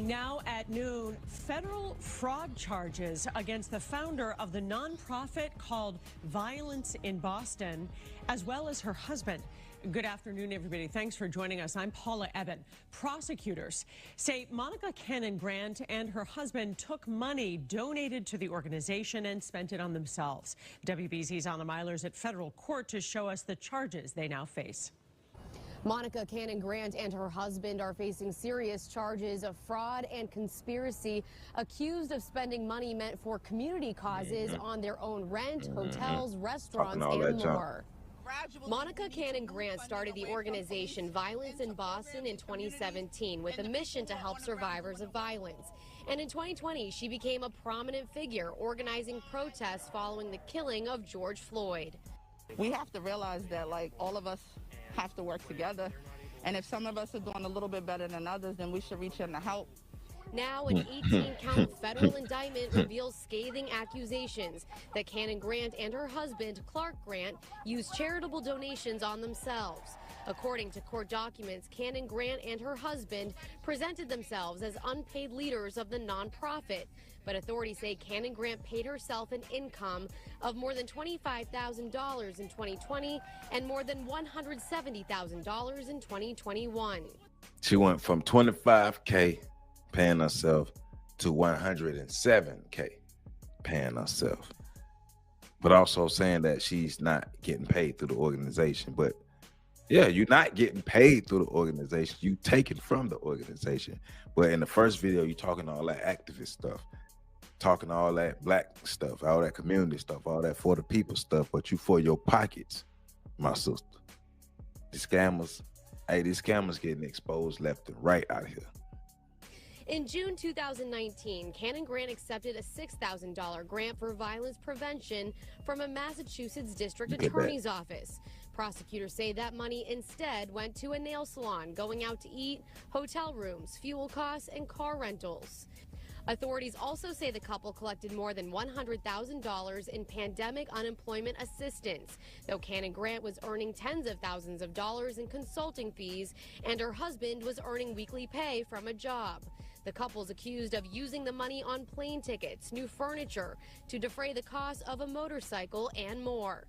Now at noon, federal fraud charges against the founder of the nonprofit called Violence in Boston, as well as her husband. Good afternoon, everybody. Thanks for joining us. I'm Paula Eben. Prosecutors say Monica Cannon Grant and her husband took money donated to the organization and spent it on themselves. WBZ's Anna Meilers at federal court to show us the charges they now face. Monica Cannon Grant and her husband are facing serious charges of fraud and conspiracy, accused of spending money meant for community causes on their own rent, hotels, restaurants, and more. Monica Cannon Grant started the organization Violence in Boston in 2017 with a mission to help survivors of violence. And in 2020, she became a prominent figure organizing protests following the killing of George Floyd. We have to realize that, like, all of us have to work together. And if some of us are doing a little bit better than others, then we should reach in to help. Now, an 18-count federal indictment reveals scathing accusations that Cannon Grant and her husband, Clark Grant, used charitable donations on themselves. According to court documents, Cannon Grant and her husband presented themselves as unpaid leaders of the nonprofit. But authorities say Cannon Grant paid herself an income of more than $25,000 in 2020 and more than $170,000 in 2021. She went from $25K paying herself to $107K paying herself, but also saying that she's not getting paid through the organization. But yeah, you're not getting paid through the organization, you taken from the organization. But in the first video, you're talking all that activist stuff, talking all that black stuff, all that community stuff, all that for the people stuff, but you for your pockets, my sister. The scammers, hey, these scammers getting exposed left and right out here. In June 2019, Cannon Grant accepted a $6,000 grant for violence prevention from a Massachusetts district attorney's office. Prosecutors say that money instead went to a nail salon, going out to eat, hotel rooms, fuel costs, and car rentals. Authorities also say the couple collected more than $100,000 in pandemic unemployment assistance, though Cannon Grant was earning tens of thousands of dollars in consulting fees, and her husband was earning weekly pay from a job. The couple's accused of using the money on plane tickets, new furniture, to defray the cost of a motorcycle, and more.